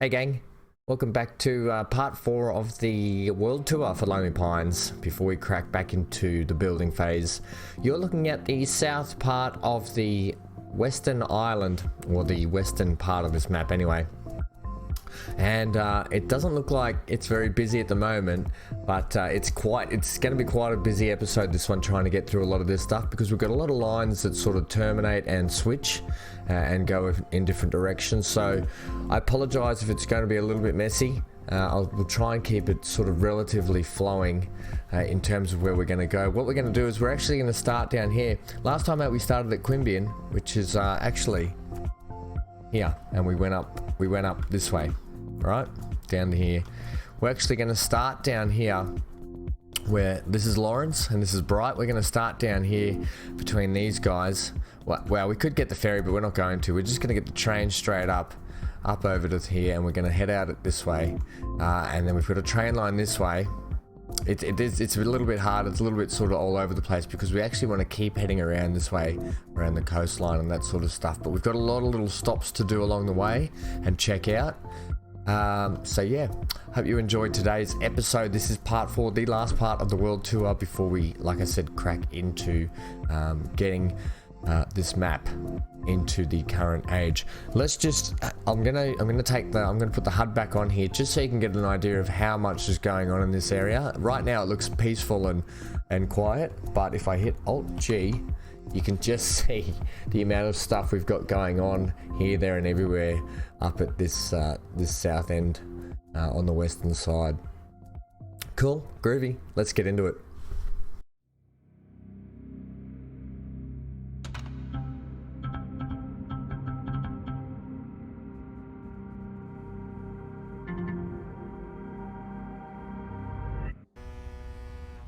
Hey gang, welcome back to part 4 of the world tour for Lonely Pines. Before we crack back into the building phase, you're looking at the south part of the western island, or the western part of this map anyway. And it doesn't look like it's very busy at the moment, but it's going to be quite a busy episode, this one, trying to get through a lot of this stuff, because we've got a lot of lines that sort of terminate and switch and go in different directions. So I apologize if it's going to be a little bit messy. We'll try and keep it sort of relatively flowing in terms of where we're going to go. What we're going to do is we're actually going to start down here. Last time out we started at Queanbeyan, which is actually here, and we went up this way, right down to here. We're actually going to start down here where this is Lawrence and this is Bright. We're going to start down here between these guys. Well, we could get the ferry, but we're not going to. We're just going to get the train straight up over to here, and we're going to head out it this way, and then we've got a train line this way. It's a little bit hard. It's a little bit sort of all over the place because we actually want to keep heading around this way, around the coastline and that sort of stuff. But we've got a lot of little stops to do along the way and check out. So yeah, hope you enjoyed today's episode. This is part 4, the last part of the world tour before we, like I said, crack into getting this map into the current age. Let's just I'm gonna put the HUD back on here just so you can get an idea of how much is going on in this area. Right now it looks peaceful and quiet, but if I hit Alt G, you can just see the amount of stuff we've got going on here, there and everywhere up at this this south end on the western side. Cool, groovy, let's get into it.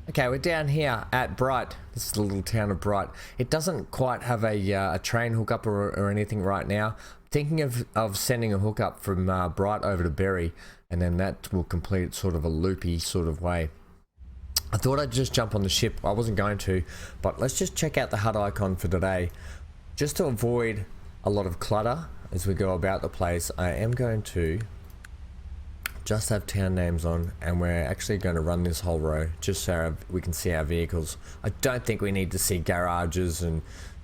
Okay, we're down here at Bright. This is the little town of Bright. It doesn't quite have a train hookup or anything right now. Thinking of sending a hookup from Bright over to Berry, and then that will complete sort of a loopy sort of way. I thought I'd just jump on the ship. I wasn't going to, but let's just check out the HUD icon for today. Just to avoid a lot of clutter as we go about the place, I am going to just have town names on, and we're actually going to run this whole row just so we can see our vehicles. I don't think we need to see garages and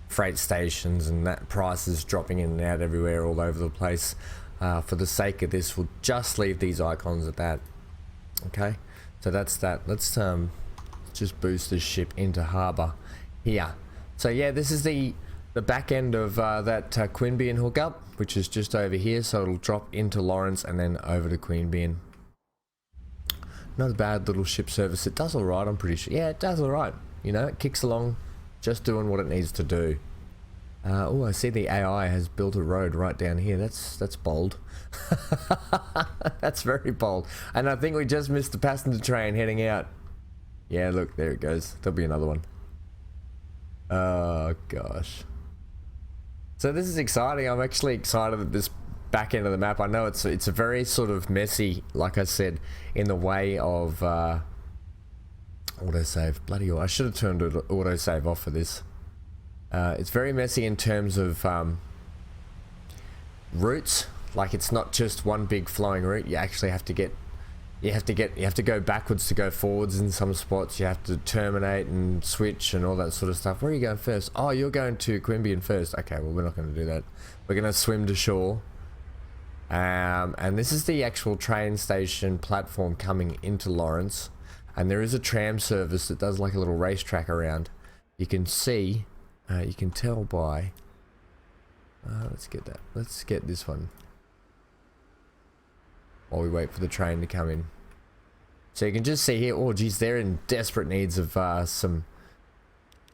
freight stations and that prices dropping in and out everywhere all over the place. For the sake of this, we'll just leave these icons at that. Okay, so that's that. Let's just boost this ship into harbour here. So yeah, this is the back end of that Queanbeyan hookup, which is just over here, so it'll drop into Lawrence and then over to Queanbeyan. Not a bad little ship service. It does alright, I'm pretty sure. Yeah, it does alright. You know, it kicks along, just doing what it needs to do. Oh, I see the AI has built a road right down here. That's bold. That's very bold. And I think we just missed the passenger train heading out. Yeah, look, there it goes. There'll be another one. Oh, gosh. So this is exciting. I'm actually excited at this back end of the map. I know it's a very sort of messy, like I said, in the way of autosave. Bloody hell, I should have turned autosave off for this. It's very messy in terms of routes. Like, it's not just one big flowing route. You actually have to go backwards to go forwards in some spots. You have to terminate and switch and all that sort of stuff. Where are you going first? Oh, you're going to Queanbeyan first. Okay, well, we're not going to do that. We're going to swim to shore. And this is the actual train station platform coming into Lawrence. And there is a tram service that does like a little racetrack around. You can see, you can tell by... let's get that. Let's get this one while we wait for the train to come in. So you can just see here, oh geez, they're in desperate needs of some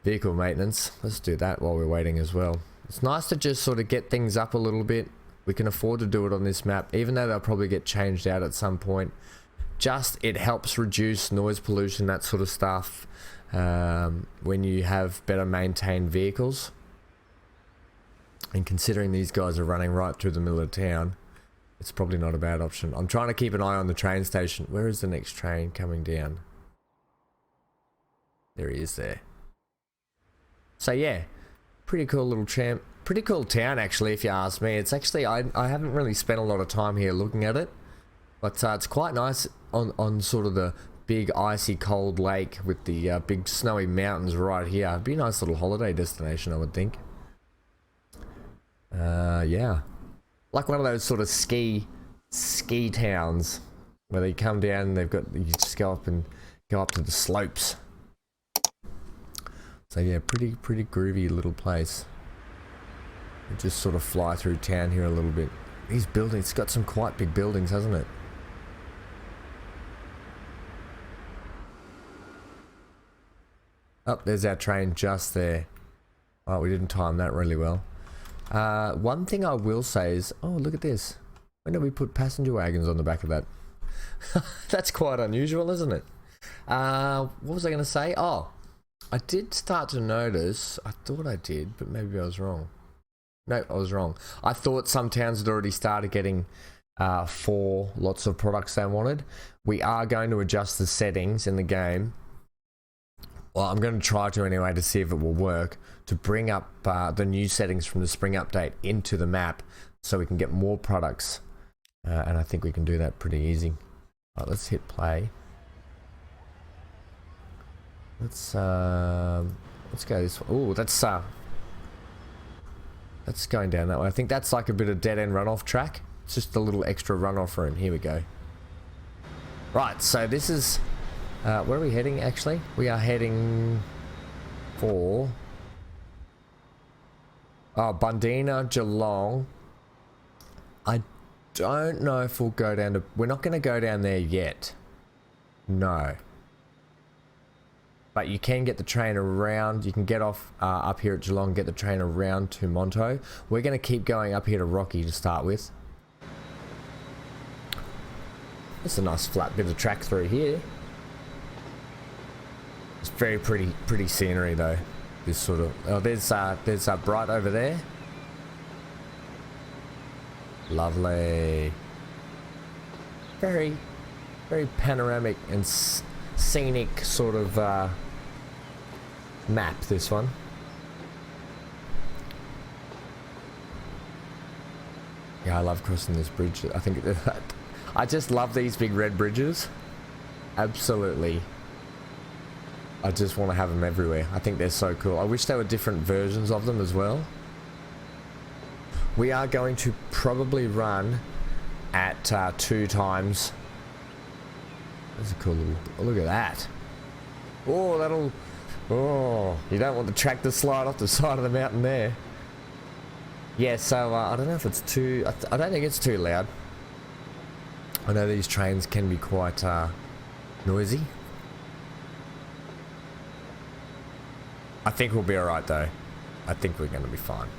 vehicle maintenance. Let's do that while we're waiting as well. It's nice to just sort of get things up a little bit. We can afford to do it on this map, even though they'll probably get changed out at some point. Just, it helps reduce noise pollution, that sort of stuff, when you have better maintained vehicles. And considering these guys are running right through the middle of town, it's probably not a bad option. I'm trying to keep an eye on the train station. Where is the next train coming down? There he is there. So yeah, pretty cool little Pretty cool town, actually, if you ask me. It's actually, I haven't really spent a lot of time here looking at it. But it's quite nice on sort of the big icy cold lake with the big snowy mountains right here. It'd be a nice little holiday destination, I would think. Yeah. Like one of those sort of ski towns where they come down and you just go up to the slopes. So yeah, pretty groovy little place. You just sort of fly through town here a little bit. These buildings, it's got some quite big buildings, hasn't it? Oh, there's our train just there. Oh, we didn't time that really well. One thing I will say is, oh, look at this. When did we put passenger wagons on the back of that? That's quite unusual, isn't it? What was I going to say? Oh, I did start to notice, I thought I did, but maybe I was wrong. No, I was wrong. I thought some towns had already started getting 4 lots of products they wanted. We are going to adjust the settings in the game. Well, I'm going to try to anyway to see if it will work, to bring up the new settings from the spring update into the map so we can get more products. And I think we can do that pretty easy. All right, let's hit play. Let's go this way. Oh, that's going down that way. I think that's like a bit of dead-end runoff track. It's just a little extra runoff room. Here we go. Right, so this is... where are we heading, actually? We are heading for... Oh, Bundina, Geelong. I don't know if we'll go down to... We're not going to go down there yet. No. But you can get the train around. You can get off up here at Geelong, get the train around to Montague. We're going to keep going up here to Rocky to start with. It's a nice flat bit of track through here. It's very pretty scenery though. This sort of... Oh, there's Bright over there. Lovely. Very panoramic and scenic sort of map, this one. Yeah, I love crossing this bridge. I think I just love these big red bridges. Absolutely. I just want to have them everywhere. I think they're so cool. I wish there were different versions of them as well. We are going to probably run at 2 times. That's a cool little... Oh, look at that. Oh, that'll... Oh, you don't want the track to slide off the side of the mountain there. Yeah, so I don't know if it's too... I don't think it's too loud. I know these trains can be quite noisy. I think we'll be alright though. I think we're going to be fine.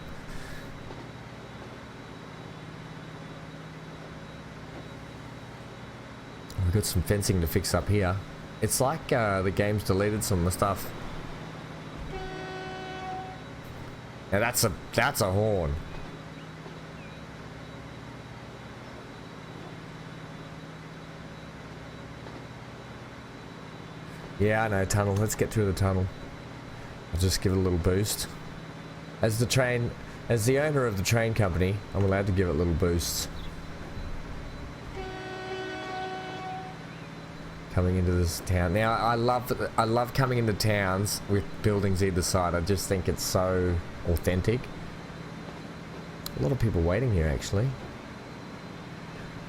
We've got some fencing to fix up here. It's like the game's deleted some of the stuff. Now that's a horn. Yeah, I know, tunnel. Let's get through the tunnel. I'll just give it a little boost. As the owner of the train company, I'm allowed to give it little boosts. Coming into this town. Now, I love coming into towns with buildings either side. I just think it's so authentic. A lot of people waiting here, actually.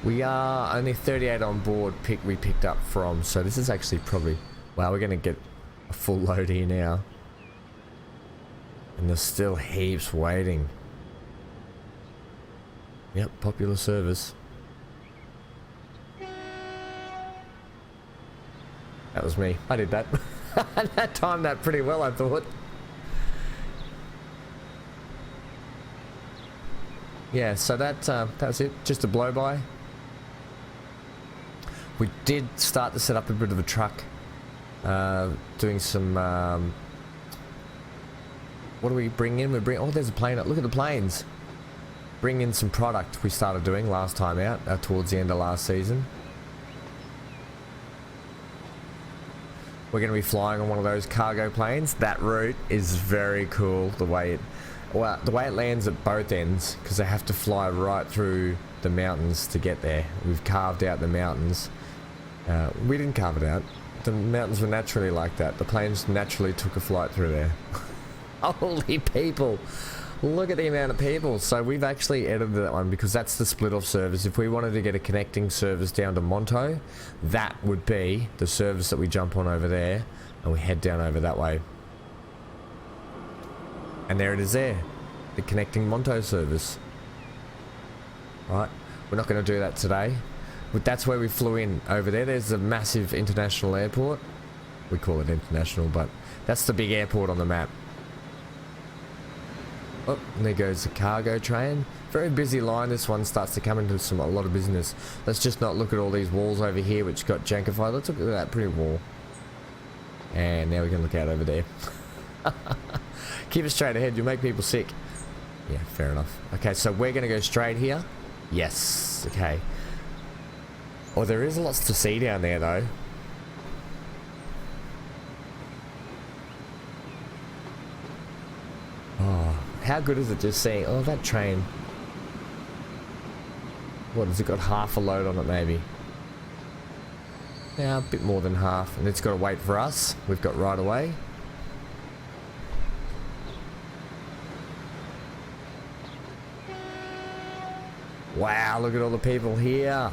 We are only 38 on board we picked up from, so this is actually probably... Wow, we're going to get a full load here now. And there's still heaps waiting. Yep, popular service. That was me. I did that. I timed that pretty well, I thought. Yeah, so that was it. Just a blow-by. We did start to set up a bit of a truck. Doing some... what do we bring in? Oh, there's a plane. Look at the planes. Bring in some product we started doing last time out, towards the end of last season. We're going to be flying on one of those cargo planes. That route is very cool, the way Well, the way it lands at both ends, because they have to fly right through the mountains to get there. We've carved out the mountains. We didn't carve it out. The mountains were naturally like that. The planes naturally took a flight through there. Holy people! Look at the amount of people. So we've actually edited that one because that's the split off service. If we wanted to get a connecting service down to Montague, that would be the service that we jump on over there and we head down over that way. And there it is there, the connecting Montague service. Right, we're not going to do that today, but that's where we flew in. Over there, there's a massive international airport. We call it international, but that's the big airport on the map. Oh, and there goes the cargo train. Very busy line. This one starts to come into a lot of business. Let's just not look at all these walls over here which got jankified. Let's look at that pretty wall. And now we can look out over there. Keep it straight ahead, you'll make people sick. Yeah, fair enough. Okay, so we're going to go straight here. Yes, okay. Oh, there is lots to see down there though. Oh, how good is it just seeing, oh, that train. What, has it got half a load on it maybe? Yeah, a bit more than half. And it's got to wait for us. We've got right away. Wow, look at all the people here.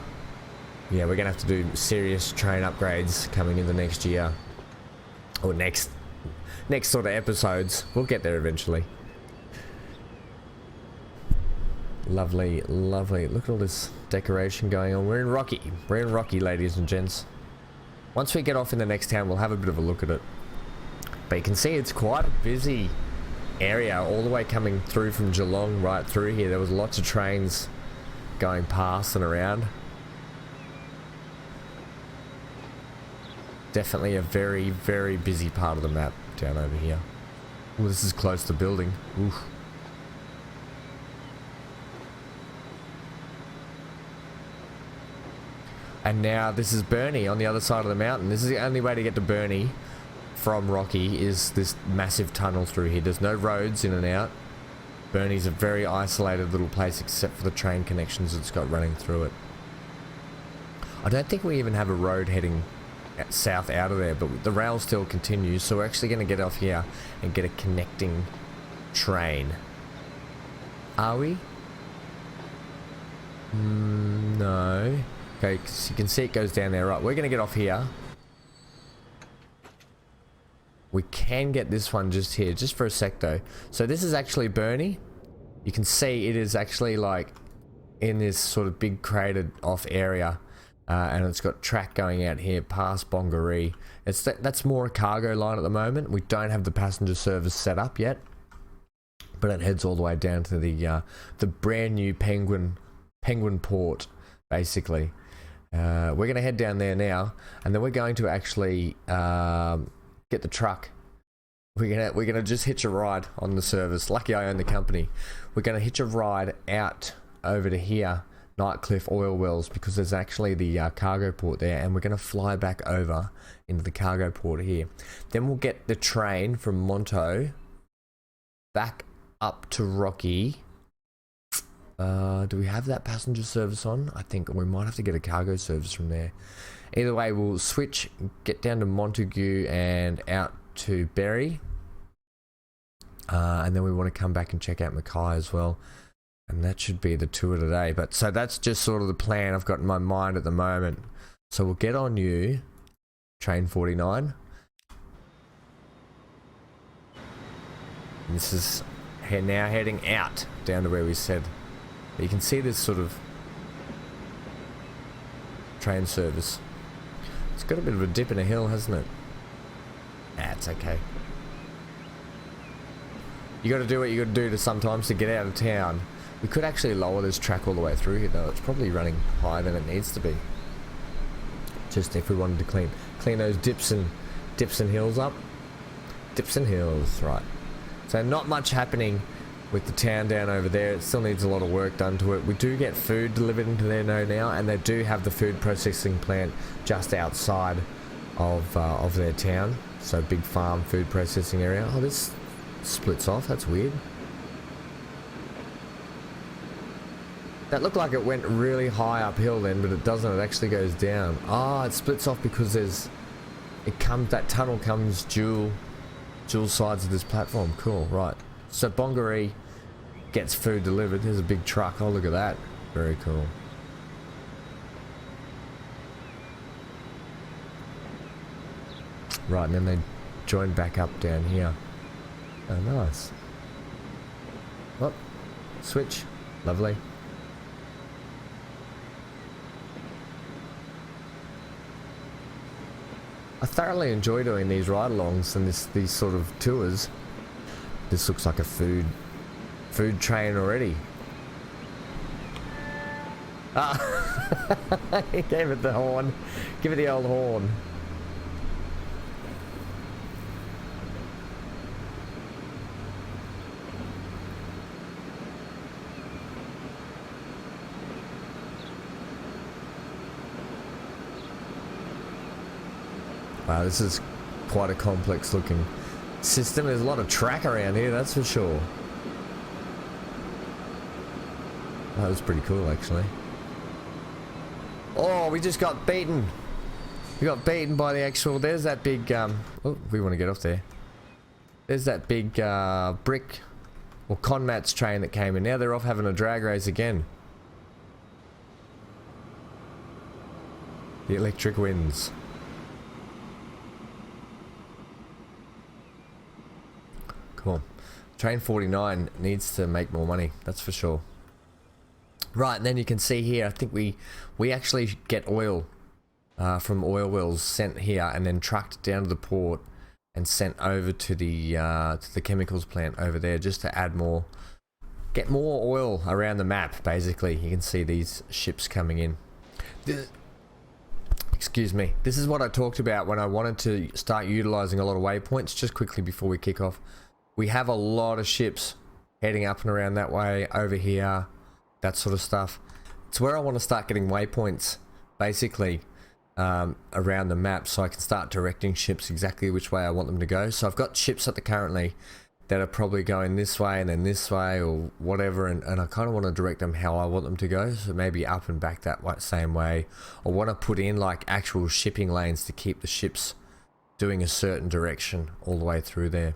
Yeah, we're going to have to do serious train upgrades coming in the next year. Or next sort of episodes. We'll get there eventually. Lovely, lovely. Look at all this decoration going on. We're in Rocky. We're in Rocky, ladies and gents. Once we get off in the next town, we'll have a bit of a look at it. But you can see it's quite a busy area all the way coming through from Geelong right through here. There was lots of trains going past and around. Definitely a very, very busy part of the map down over here. Oh, this is close to building. Oof. And now this is Burnie on the other side of the mountain. This is the only way to get to Burnie from Rocky is this massive tunnel through here. There's no roads in and out. Burnie's a very isolated little place except for the train connections it's got running through it. I don't think we even have a road heading south out of there, but the rail still continues, so we're actually going to get off here and get a connecting train. Are we? No. Okay, so you can see it goes down there. Right, we're going to get off here. We can get this one just here, just for a sec though. So this is actually Burnie. You can see it is actually like in this sort of big cratered off area. And it's got track going out here past Bongaree. That's more a cargo line at the moment. We don't have the passenger service set up yet. But it heads all the way down to the brand new Penguin port, basically. We're going to head down there now. And then we're going to actually get the truck. We're gonna just hitch a ride on the service. Lucky I own the company. We're gonna hitch a ride out over to here, Nightcliff Oil Wells, because there's actually the cargo port there, and we're gonna fly back over into the cargo port here. Then we'll get the train from Montague back up to Rocky. Do we have that passenger service on? I think we might have to get a cargo service from there. Either way, we'll switch, get down to Montague and out to Berry. And then we want to come back and check out Mackay as well. And that should be the tour today. But so that's just sort of the plan I've got in my mind at the moment. So we'll get on you, train 49. And this is now heading out down to where we said. You can see this sort of train service. It's got a bit of a dip in a hill, hasn't it? Ah, it's okay. You got to do what you got to do to sometimes to get out of town. We could actually lower this track all the way through here though. It's probably running higher than it needs to be. Just if we wanted to clean those dips and hills up. Dips and hills, right. So not much happening with the town down over there. It still needs a lot of work done to it. We do get food delivered into there now, and they do have the food processing plant just outside of their town. So big farm food processing area. Oh, this splits off. That's weird. That looked like it went really high uphill then, but it doesn't. It actually goes down. Ah, it splits off because that tunnel comes dual sides of this platform. Cool, right. So Bongaree gets food delivered. There's a big truck. Oh, look at that. Very cool. Right, and then they join back up down here. Oh, nice. Oh, switch. Lovely. I thoroughly enjoy doing these ride-alongs and these sort of tours. This looks like a food train already. Ah, he gave it the horn. Give it the old horn. Wow, this is quite a complex looking system. There's a lot of track around here, that's for sure. That was pretty cool, actually. Oh, we just got beaten. We got beaten by the actual... There's that big... oh, we want to get off there. There's that big brick or Conmats train that came in. Now they're off having a drag race again. The electric wins. Cool. Train 49 needs to make more money, that's for sure. Right, and then you can see here, I think we actually get oil from oil wells sent here and then trucked down to the port and sent over to the chemicals plant over there just to add more, get more oil around the map. Basically, you can see these ships coming in. Excuse me. This is what I talked about when I wanted to start utilizing a lot of waypoints. Just quickly before we kick off, we have a lot of ships heading up and around that way, over here, that sort of stuff. It's where I want to start getting waypoints, basically, around the map, so I can start directing ships exactly which way I want them to go. So I've got ships currently that are probably going this way and then this way or whatever, and I kind of want to direct them how I want them to go, so maybe up and back that same way, or want to put in like actual shipping lanes to keep the ships doing a certain direction all the way through there.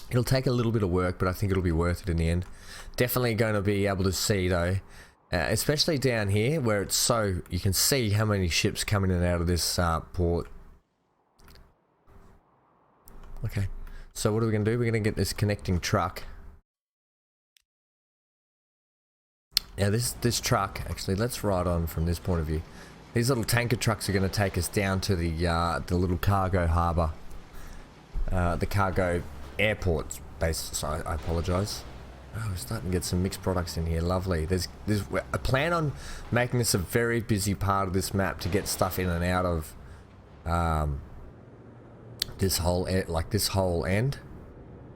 It'll take a little bit of work, but I think it'll be worth it in the end. Definitely going to be able to see though, especially down here where it's so, you can see how many ships coming in and out of this port. Okay, so what are we going to do? We're going to get this connecting truck. Now this truck, actually, let's ride on from this point of view. These little tanker trucks are going to take us down to the little cargo harbour, the cargo airport base. Sorry, I apologise. Oh, we're starting to get some mixed products in here. Lovely. I plan on making this a very busy part of this map to get stuff in and out of this whole end,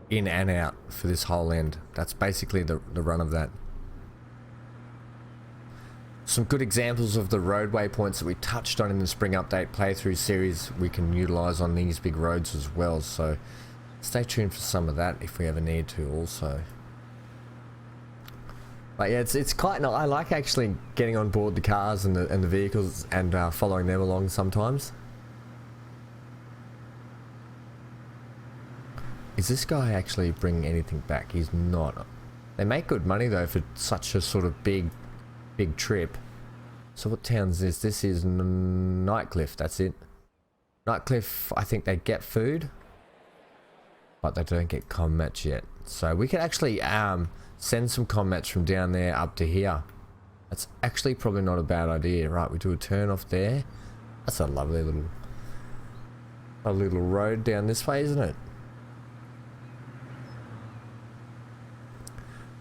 in and out for this whole end. That's basically the run of that. Some good examples of the roadway points that we touched on in the Spring Update playthrough series we can utilise on these big roads as well, so stay tuned for some of that if we ever need to also. But yeah, it's quite nice. I like actually getting on board the cars and the vehicles and following them along sometimes. Is this guy actually bringing anything back? He's not. They make good money though for such a sort of big trip. So what town is this? This is Nightcliff, that's it. Nightcliff, I think they get food, but they don't get commats yet. So we can actually send some commats from down there up to here. That's actually probably not a bad idea. Right, we do a turn off there. That's a lovely little road down this way, isn't it?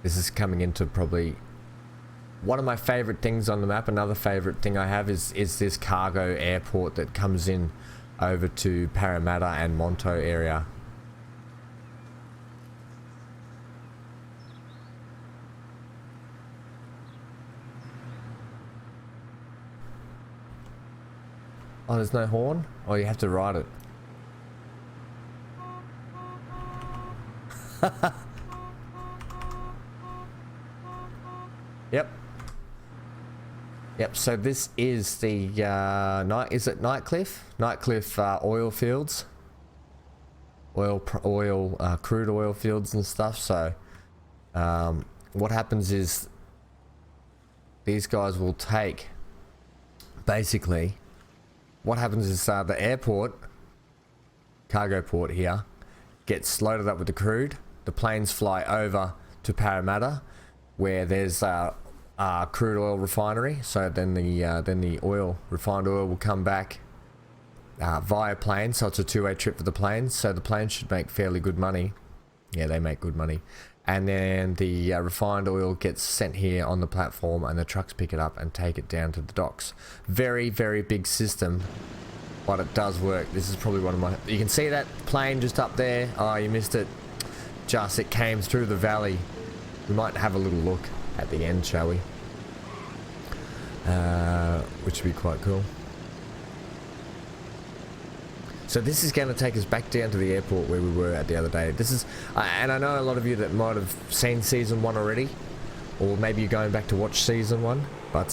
This is coming into probably one of my favorite things on the map. Another favorite thing I have is this cargo airport that comes in over to Parramatta and Montague area. Oh, there's no horn? Oh, you have to ride it. Yep. Yep, so this is the Nightcliff oil fields, crude oil fields and stuff. So what happens is these guys will take, basically what happens is the airport, cargo port here, gets loaded up with the crude. The planes fly over to Parramatta, where there's crude oil refinery. So then the refined oil will come back via plane. So it's a two-way trip for the planes. So the planes should make fairly good money. Yeah, they make good money. And then the refined oil gets sent here on the platform, and the trucks pick it up and take it down to the docks. Very, very big system, but it does work. This is probably one of my... You can see that plane just up there. Oh, you missed it. It came through the valley. We might have a little look at the end, shall we? Which would be quite cool. So this is going to take us back down to the airport where we were at the other day. This is, and I know a lot of you that might have seen season 1 already, or maybe you're going back to watch season 1, but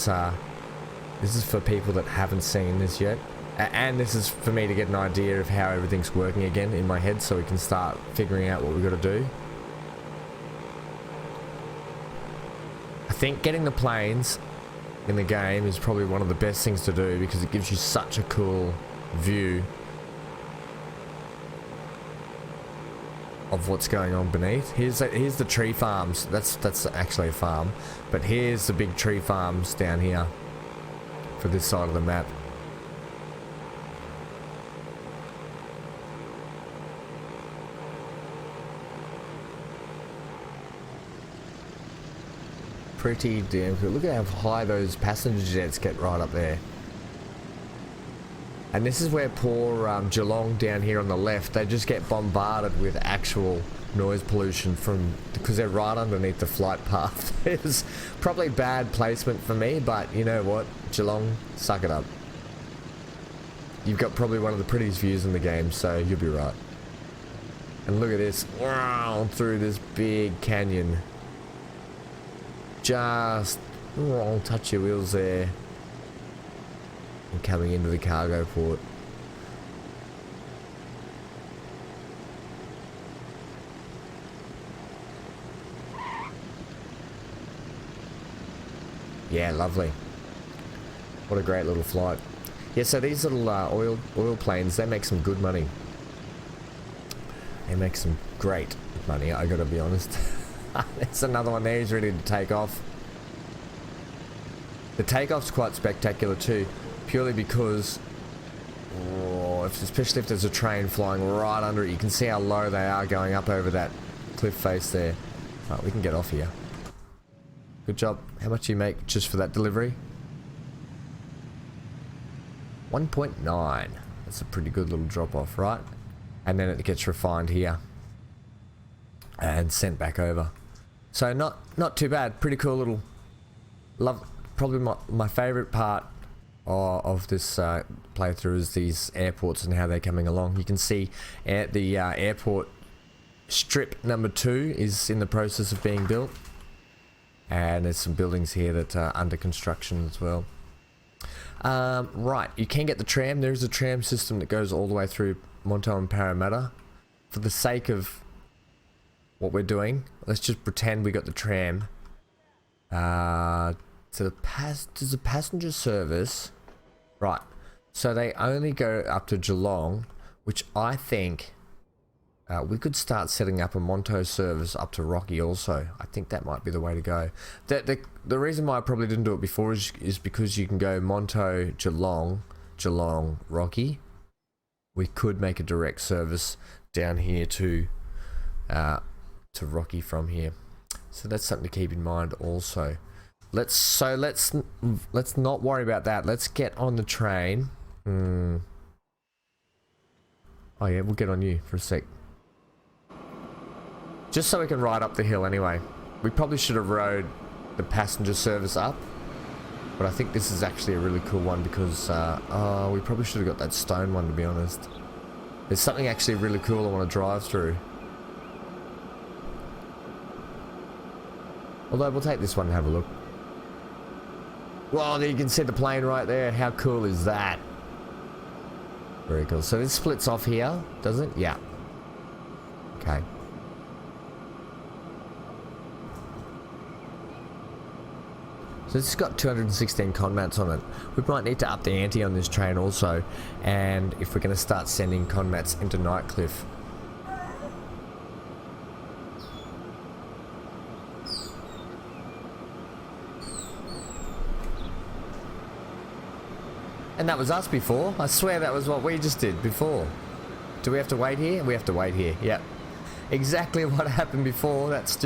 this is for people that haven't seen this yet. And this is for me to get an idea of how everything's working again in my head, so we can start figuring out what we've got to do. I think getting the planes in the game is probably one of the best things to do, because it gives you such a cool view of what's going on beneath. Here's the tree farms. That's actually a farm, but here's the big tree farms down here for this side of the map. Pretty damn cool. Look at how high those passenger jets get right up there. And this is where poor Geelong down here on the left, they just get bombarded with actual noise pollution because they're right underneath the flight path. It's probably bad placement for me, but you know what? Geelong, suck it up. You've got probably one of the prettiest views in the game, so you'll be right. And look at this, wow, through this big canyon. Just touch your wheels there. And coming into the cargo port. Yeah, lovely. What a great little flight. Yeah, so these little oil planes, they make some good money. They make some great money, I gotta be honest. There's another one there, he's ready to take off. The takeoff's quite spectacular too, purely because, especially if there's a train flying right under it, you can see how low they are going up over that cliff face there. Right, we can get off here. Good job. How much do you make just for that delivery? 1.9. That's a pretty good little drop off, right? And then it gets refined here and sent back over. So not too bad. Pretty cool little. Love. Probably my favorite part of this playthrough is these airports and how they're coming along. You can see the airport strip number 2 is in the process of being built, and there's some buildings here that are under construction as well. Right, you can get the tram. There's a tram system that goes all the way through Montague and Parramatta. For the sake of what we're doing, let's just pretend we got the tram. So there's a passenger service, right? So they only go up to Geelong, which I think we could start setting up a Montague service up to Rocky also. I think that might be the way to go. The reason why I probably didn't do it before is because you can go Montague, Geelong, Rocky. We could make a direct service down here to Rocky from here. So that's something to keep in mind also. Let's not worry about that. Let's get on the train. Oh yeah, we'll get on you for a sec. Just so we can ride up the hill anyway. We probably should have rode the passenger service up, but I think this is actually a really cool one because we probably should have got that stone one, to be honest. There's something actually really cool I want to drive through. Although we'll take this one and have a look. Well, there you can see the plane right there. How cool is that? Very cool. So this splits off here, does it? Yeah. Okay. So this has got 216 con mats on it. We might need to up the ante on this train also, and if we're going to start sending con mats into Nightcliff. And that was us before. I swear that was what we just did before. Do we have to wait here? We have to wait here. Yep. Exactly what happened before. That's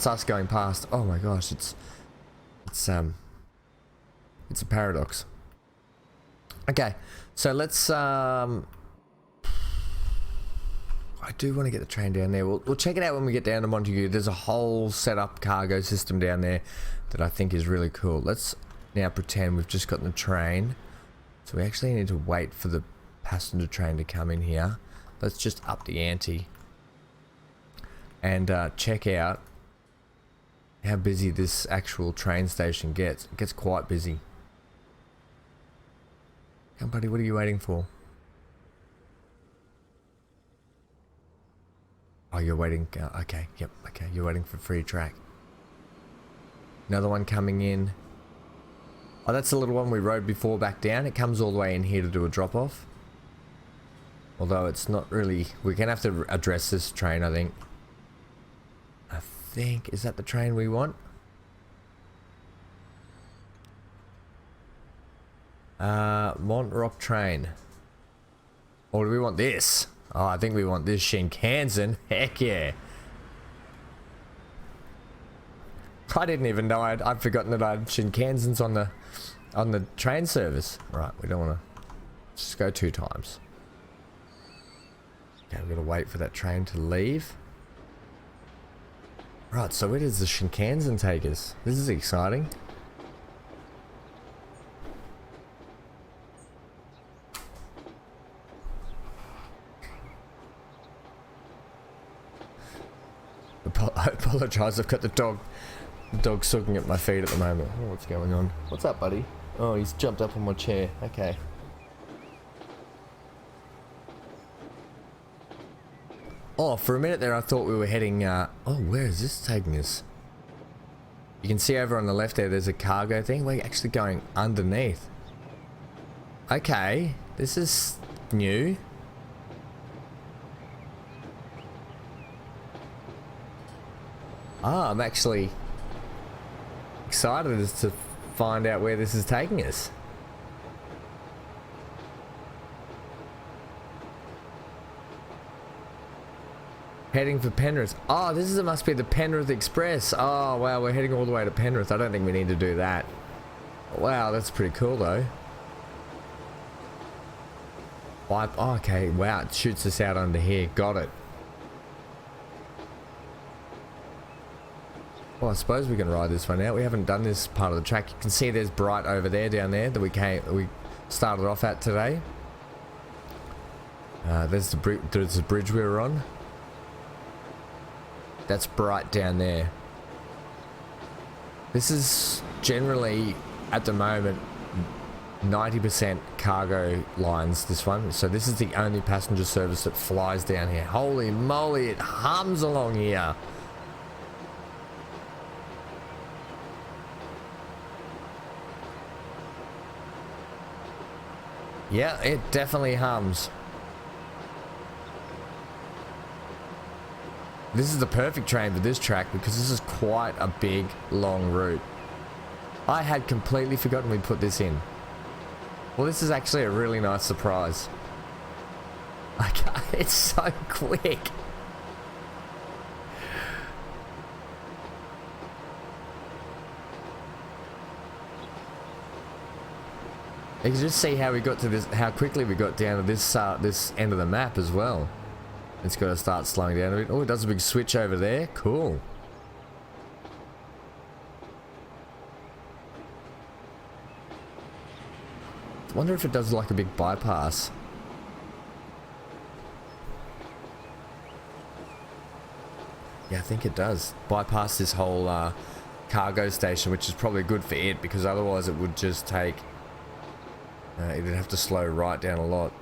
us going past. Oh my gosh, it's a paradox. Okay, so let's I do want to get the train down there. We'll check it out when we get down to Montague. There's a whole setup cargo system down there that I think is really cool. Let's now pretend we've just gotten the train. So we actually need to wait for the passenger train to come in here. Let's just up the ante and check out how busy this actual train station gets. It gets quite busy. Come, buddy, what are you waiting for? Oh, you're waiting. Okay, yep, okay. You're waiting for free track. Another one coming in. Oh, that's the little one we rode before back down. It comes all the way in here to do a drop off. Although it's not really... We're going to have to address this train, I think. Is that the train we want? Montrock train. Or do we want this? Oh, I think we want this Shinkansen. Heck yeah. I didn't even know I'd forgotten that I had Shinkansens on the train service. Right, we don't want to just go 2 times. Okay, we've got to wait for that train to leave. Right, so where does the Shinkansen take us? This is exciting. I apologise, I've got the dog sucking at my feet at the moment. Oh, what's going on? What's up, buddy? Oh, he's jumped up on my chair. Okay. Oh, for a minute there I thought we were heading, oh, where is this taking us? You can see over on the left there's a cargo thing. We're actually going underneath. Okay, this is new. Ah, I'm actually excited as to find out where this is taking us. Heading for Penrith. Oh, this must be the Penrith Express. Oh, wow, we're heading all the way to Penrith. I don't think we need to do that. Wow, that's pretty cool, though. Oh, okay, wow, it shoots us out under here. Got it. Well, I suppose we can ride this one out. We haven't done this part of the track. You can see there's Bright over there, down there, that we started off at today. There's the bridge we were on. That's Bright down there. This is generally, at the moment, 90% cargo lines, this one. So this is the only passenger service that flies down here. Holy moly, it hums along here. Yeah, it definitely hums. This is the perfect train for this track because this is quite a big, long route. I had completely forgotten we'd put this in. Well, this is actually a really nice surprise. Okay, it's so quick. You can just see how we got to this, how quickly we got down to this this end of the map as well. It's got to start slowing down a bit. Oh, it does a big switch over there. Cool. I wonder if it does like a big bypass. Yeah, I think it does. Bypass this whole cargo station, which is probably good for it, because otherwise it would just take, it'd have to slow right down a lot.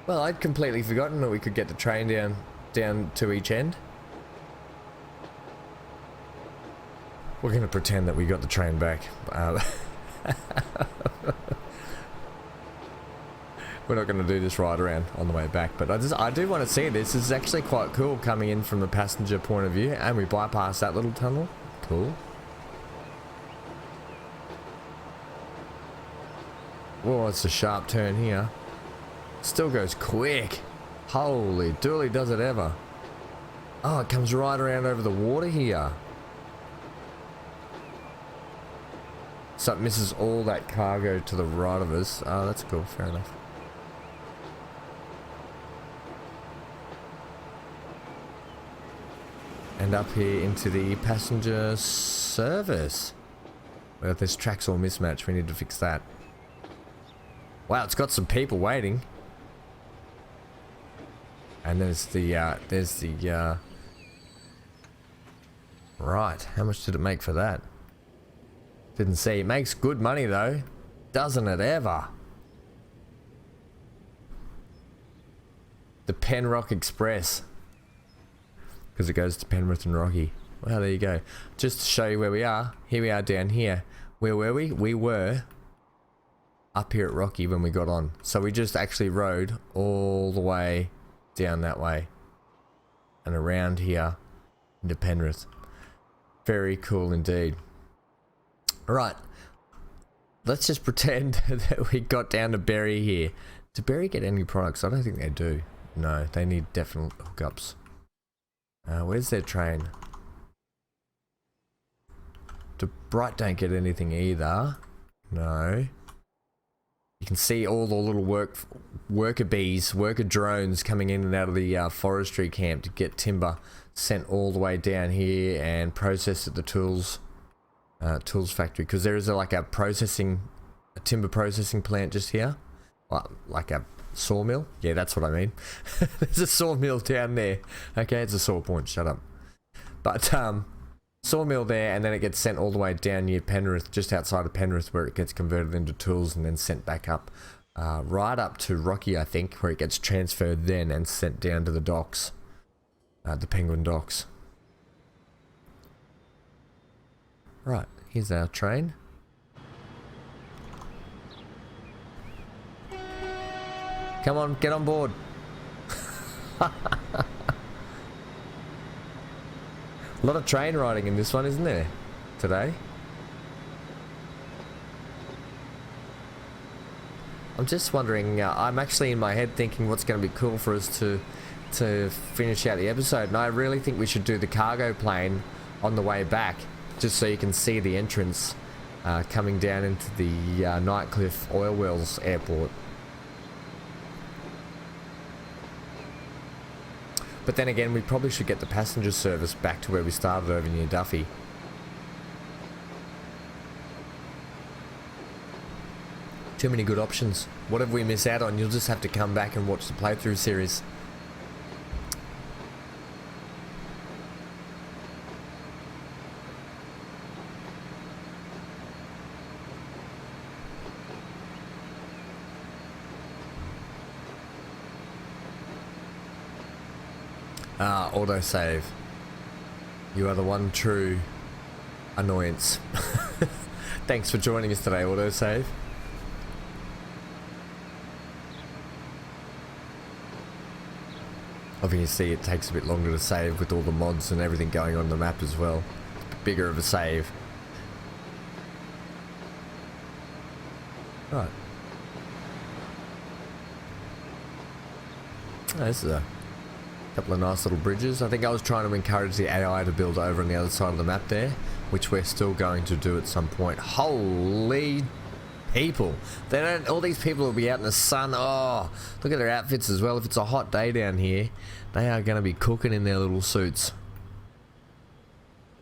Well, I'd completely forgotten that we could get the train down to each end. We're going to pretend that we got the train back. We're not going to do this ride around on the way back, but I do want to see this. This is actually quite cool coming in from the passenger point of view, and we bypass that little tunnel. Cool. Whoa, it's a sharp turn here. Still goes quick. Holy dooly, does it ever. Oh, it comes right around over the water here. So it misses all that cargo to the right of us. Oh, that's cool. Fair enough. And up here into the passenger service. Well, if this track's all mismatched, we need to fix that. Wow, it's got some people waiting. And there's the right, how much did it make for that? Didn't see. It makes good money though, doesn't it ever? The Penrith Express, because it goes to Penrith and Rocky. Well, there you go. Just to show you where we are. Here we are down here. Where were we? We were up here at Rocky when we got on. So we just actually rode all the way down that way and around here into Penrith. Very cool indeed. Alright, let's just pretend that we got down to Berry here. Do Berry get any products? I don't think they do. No, they need definite hookups. Where's their train? The Bright don't get anything either. No. You can see all the little worker bees, worker drones coming in and out of the forestry camp to get timber sent all the way down here and processed at the tools factory, because there is a timber processing plant just here, like a sawmill. Yeah, that's what I mean. There's a sawmill down there. Okay, it's a saw point. Shut up. But sawmill there, and then it gets sent all the way down near Penrith, just outside of Penrith, where it gets converted into tools and then sent back up, right up to Rocky, I think, where it gets transferred then and sent down to the docks, the Penguin docks. Right, here's our train. Come on, get on board. A lot of train riding in this one, isn't there, today? I'm just wondering, I'm actually in my head thinking what's going to be cool for us to finish out the episode, and I really think we should do the cargo plane on the way back, just so you can see the entrance coming down into the Nightcliff Oil Wells Airport. But then again, we probably should get the passenger service back to where we started over near Duffy. Too many good options. Whatever we miss out on, you'll just have to come back and watch the playthrough series. Autosave. You are the one true annoyance. Thanks for joining us today, autosave. Obviously it takes a bit longer to save with all the mods and everything going on the map as well. It's a bit bigger of a save. Right. Oh, this is a couple of nice little bridges. I think I was trying to encourage the AI to build over on the other side of the map there, which we're still going to do at some point. Holy people. They don't, all these people will be out in the sun. Oh, look at their outfits as well. If it's a hot day down here, they are going to be cooking in their little suits.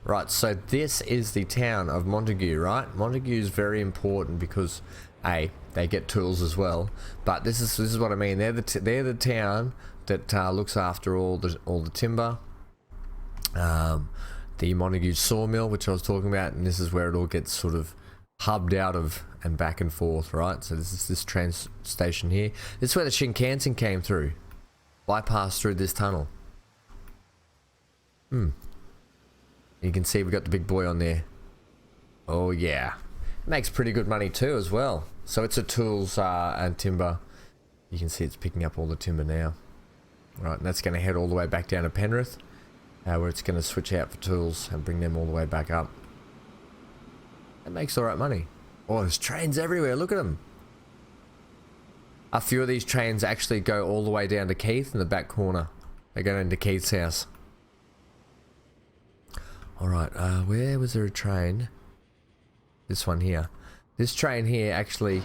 Right, so this is the town of Montague, right? Montague is very important because A, they get tools as well, but this is what I mean. They're the town that looks after all the timber, the Montague sawmill, which I was talking about, and this is where it all gets sort of hubbed out of and back and forth, right? So this is this train station here. This is where the Shinkansen came through, bypassed through this tunnel. You can see we got the big boy on there. Oh yeah, makes pretty good money too as well. So it's a tools and timber. You can see it's picking up all the timber now. Right, and that's going to head all the way back down to Penrith, where it's going to switch out for tools and bring them all the way back up. That makes alright money. Oh, there's trains everywhere, look at them. A few of these trains actually go all the way down to Keith in the back corner. They go into Keith's house. Alright, where was there a train? This one here. This train here actually...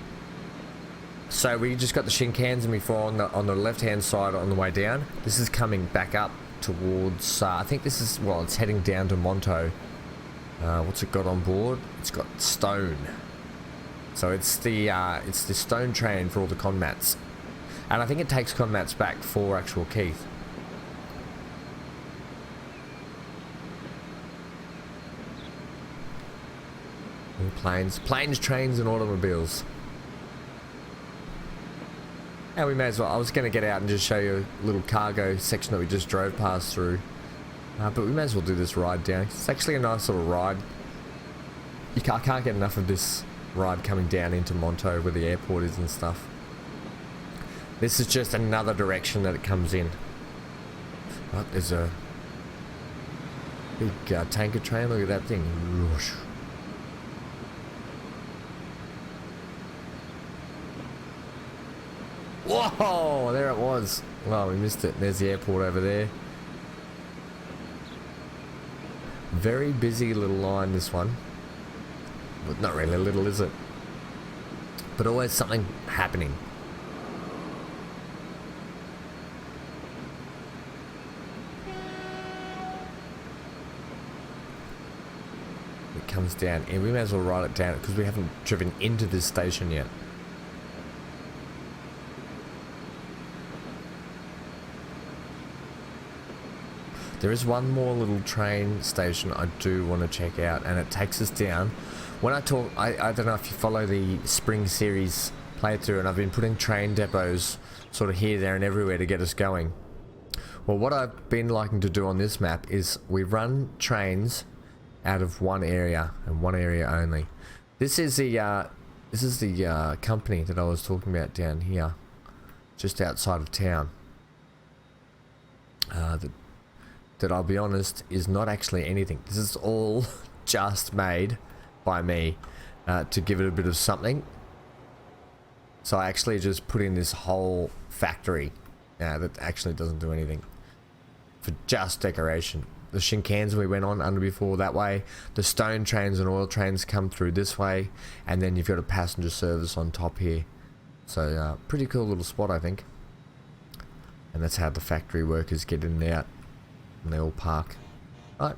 So we just got the Shinkansen before on the left hand side on the way down. This is coming back up towards, I think this is, well, it's heading down to Montague. What's it got on board? It's got stone. So it's the stone train for all the conmats. And I think it takes conmats back for actual Keith. All planes, trains and automobiles. And we may as well, I was going to get out and just show you a little cargo section that we just drove past through. But we may as well do this ride down. It's actually a nice little ride. I can't get enough of this ride coming down into Montague where the airport is and stuff. This is just another direction that it comes in. Right, there's a big tanker train. Look at that thing. Whoosh. Whoa, there it was. Well, we missed it. There's the airport over there. Very busy little line, this one. But not really little, is it? But always something happening. It comes down, and we may as well write it down because we haven't driven into this station yet. There is one more little train station I do want to check out, and it takes us down. When I talk, I don't know if you follow the Spring Series playthrough, and I've been putting train depots sort of here, there and everywhere to get us going. Well, what I've been liking to do on this map is we run trains out of one area and one area only. This is the company that I was talking about down here, just outside of town. That I'll be honest is not actually anything. This is all just made by me to give it a bit of something. So I actually just put in this whole factory that actually doesn't do anything for just decoration. The Shinkansen we went on under before that way. The stone trains and oil trains come through this way, and then you've got a passenger service on top here. So pretty cool little spot, I think. And that's how the factory workers get in and out. And they all park. Right.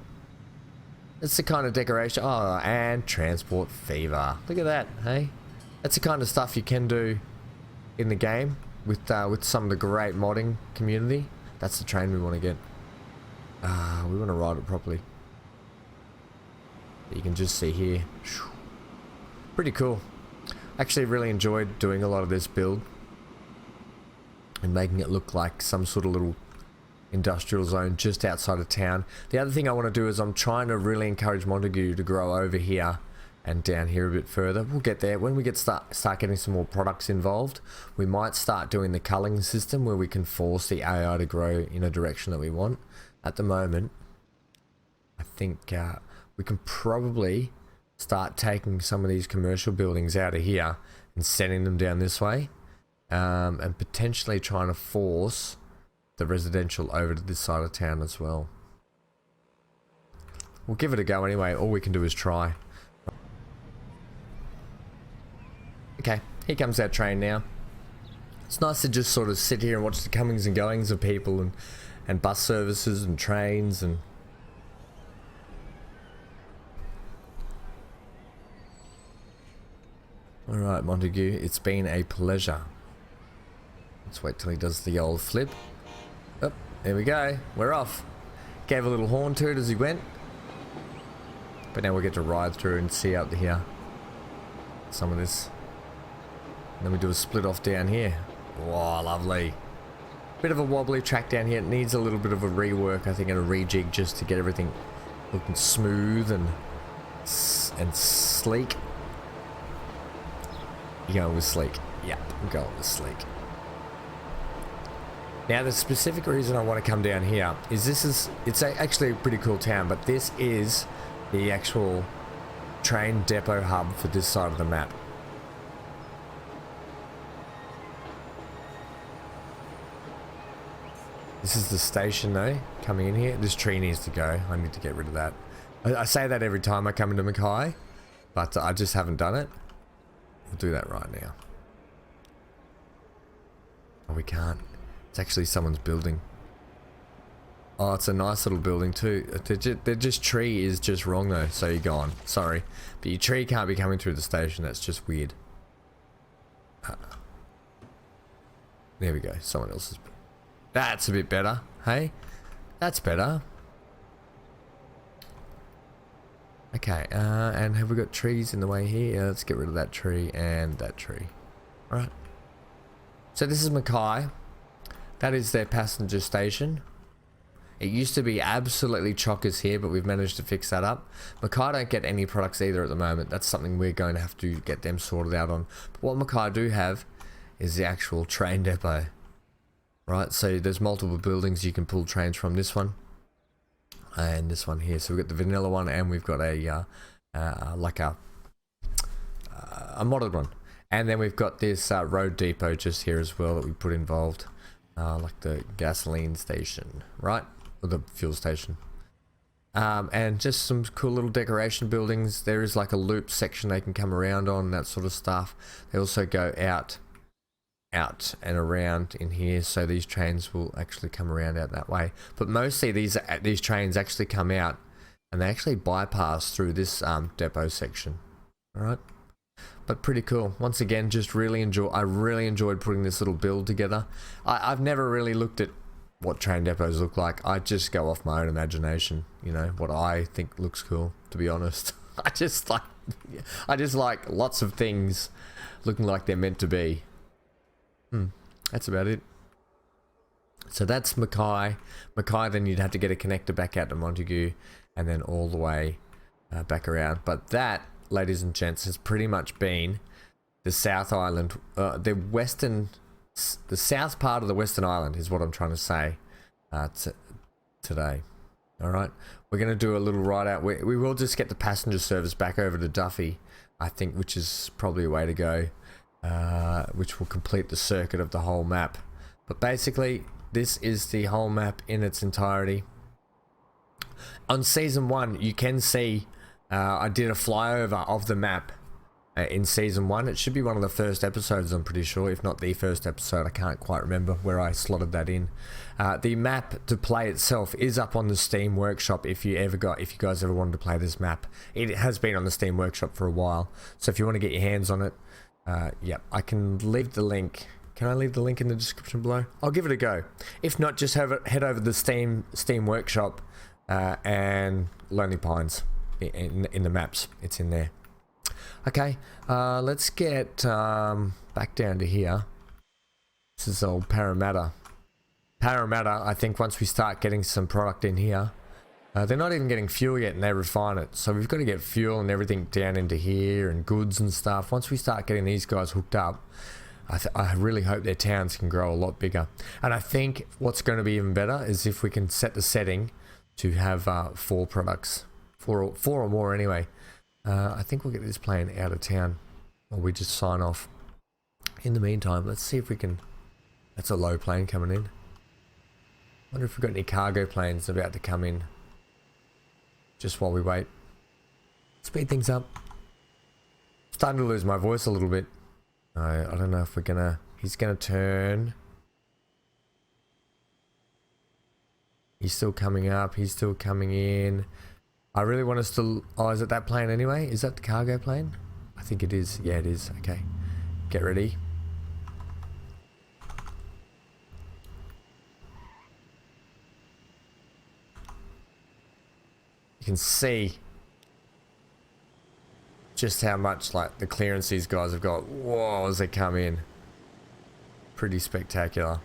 It's the kind of decoration. Oh, and transport fever. Look at that, hey? That's the kind of stuff you can do in the game with some of the great modding community. That's the train we want to get. We want to ride it properly. You can just see here. Pretty cool. Actually really enjoyed doing a lot of this build and making it look like some sort of little industrial zone just outside of town. The other thing I want to do is I'm trying to really encourage Montague to grow over here and down here a bit further. We'll get there when we start getting some more products involved. We might start doing the culling system where we can force the AI to grow in a direction that we want. At the moment, I think we can probably start taking some of these commercial buildings out of here and sending them down this way, and potentially trying to force the residential over to this side of town as well. We'll give it a go anyway. All we can do is try. Okay, here comes our train now. It's nice to just sort of sit here and watch the comings and goings of people and bus services and trains and... Alright, Montague, it's been a pleasure. Let's wait till he does the old flip. Oh, there we go. We're off. Gave a little horn to it as he went. But now we get to ride through and see out here some of this. And then we do a split off down here. Wow, lovely. Bit of a wobbly track down here. It needs a little bit of a rework, I think, and a rejig just to get everything looking smooth and sleek. You going with sleek? Yeah, I'm going with sleek. Now the specific reason I want to come down here is it's actually a pretty cool town, but this is the actual train depot hub for this side of the map. This is the station though, coming in here. This tree needs to go. I need to get rid of that. I say that every time I come into Mackay, but I just haven't done it. We'll do that right now. Oh, we can't. It's actually someone's building. Oh, it's a nice little building too. They're just tree is just wrong though, so you're gone. Sorry. But your tree can't be coming through the station. That's just weird. There we go. Someone else's. That's a bit better. Hey? That's better. Okay, and have we got trees in the way here? Yeah, let's get rid of that tree and that tree. Alright. So this is Mackay. That is their passenger station. It used to be absolutely chockers here, but we've managed to fix that up. Mackay don't get any products either at the moment. That's something we're going to have to get them sorted out on. But what Mackay do have is the actual train depot. Right, so there's multiple buildings you can pull trains from. This one and this one here. So we've got the vanilla one, and we've got a like a modded one, and then we've got this road depot just here as well that we put involved, like the gasoline station, right, or the fuel station, and just some cool little decoration buildings. There is like a loop section they can come around on, that sort of stuff. They also go out and around in here, so these trains will actually come around out that way. But mostly these trains actually come out and they actually bypass through this depot section. All right, but pretty cool. Once again, just I really enjoyed putting this little build together. I've never really looked at what train depots look like. I just go off my own imagination, you know, what I think looks cool, to be honest. I just like lots of things looking like they're meant to be. That's about it. So that's Mackay. Mackay, then you'd have to get a connector back out to Montague and then all the way back around. But that, ladies and gents, has pretty much been the South Island, the south part of the Western Island is what I'm trying to say today. All right, we're going to do a little ride out. We will just get the passenger service back over to Duffy, I think, which is probably a way to go. Which will complete the circuit of the whole map. But basically, this is the whole map in its entirety. On season 1, you can see I did a flyover of the map in season 1. It should be one of the first episodes, I'm pretty sure, if not the first episode. I can't quite remember where I slotted that in. The map to play itself is up on the Steam Workshop if you guys ever wanted to play this map. It has been on the Steam Workshop for a while, so if you want to get your hands on it, yep, I can leave the link. Can I leave the link in the description below? I'll give it a go. If not, just head over to the Steam Workshop and Lonely Pines in the maps. It's in there. Okay, let's get back down to here. This is old Parramatta. Parramatta, I think once we start getting some product in here, they're not even getting fuel yet and they refine it. So we've got to get fuel and everything down into here and goods and stuff. Once we start getting these guys hooked up, I really hope their towns can grow a lot bigger. And I think what's going to be even better is if we can set the setting to have 4 products. 4 or more anyway. I think we'll get this plane out of town. Or we just sign off. In the meantime, let's see if we can... That's a low plane coming in. Wonder if we've got any cargo planes about to come in. Just while we wait. Speed things up. Starting to lose my voice a little bit. I don't know if we're gonna... He's gonna turn. He's still coming up. He's still coming in. I really want us to... Oh, is it that plane anyway? Is that the cargo plane? I think it is. Yeah, it is. Okay. Get ready. You can see just how much like the clearance these guys have got. Whoa, as they come in. Pretty spectacular.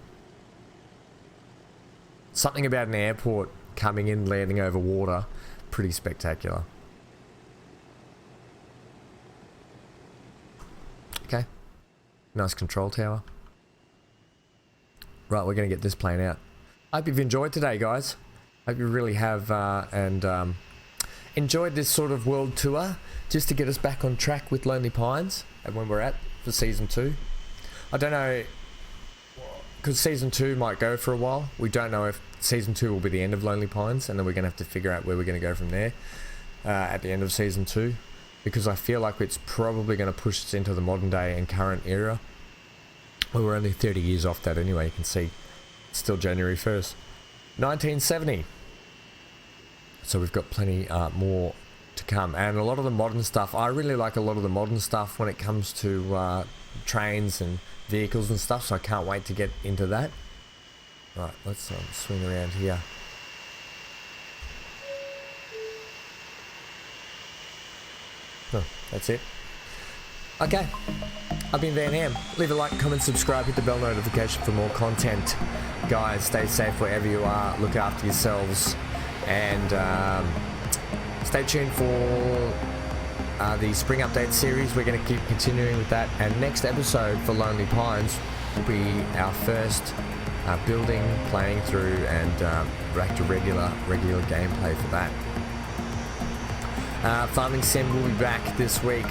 Something about an airport coming in, landing over water. Pretty spectacular. Okay. Nice control tower. Right, we're going to get this plane out. I hope you've enjoyed today, guys. Hope you really have enjoyed this sort of world tour just to get us back on track with Lonely Pines and when we're at for season 2. I don't know, because season 2 might go for a while. We don't know if season 2 will be the end of Lonely Pines, and then we're going to have to figure out where we're going to go from there at the end of season 2, because I feel like it's probably going to push us into the modern day and current era. Well, we're only 30 years off that anyway. You can see it's still January 1st 1970. So we've got plenty more to come, and a lot of the modern stuff. I really like a lot of the modern stuff when it comes to trains and vehicles and stuff, so I can't wait to get into that. Right, let's swing around here. Oh, that's it. Okay, I've been Van Ham. Leave a like, comment, subscribe, hit the bell notification for more content. Guys, stay safe wherever you are. Look after yourselves. And stay tuned for the Spring Update series. We're going to keep continuing with that. And next episode for Lonely Pines will be our first building, playing through, and back to regular gameplay for that. Farming Sim will be back this week.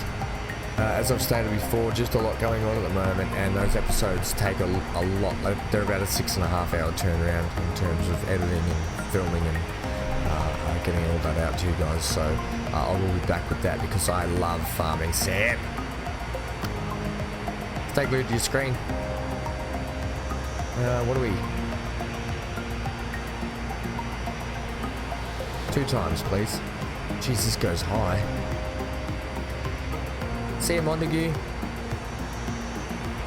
As I've stated before, just a lot going on at the moment, and those episodes take a lot. They're about a 6.5 hour turnaround in terms of editing and filming and getting all that out to you guys. So I will be back with that because I love Farming Sim. Stay glued to your screen. What are we? 2 times, please. Jesus, goes high. See you, Montague.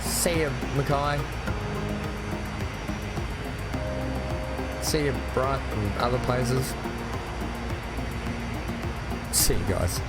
See you, Mackay. See you, Bright, and other places. See you guys.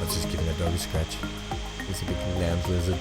Just giving a doggy scratch. He's a big lounge lizard.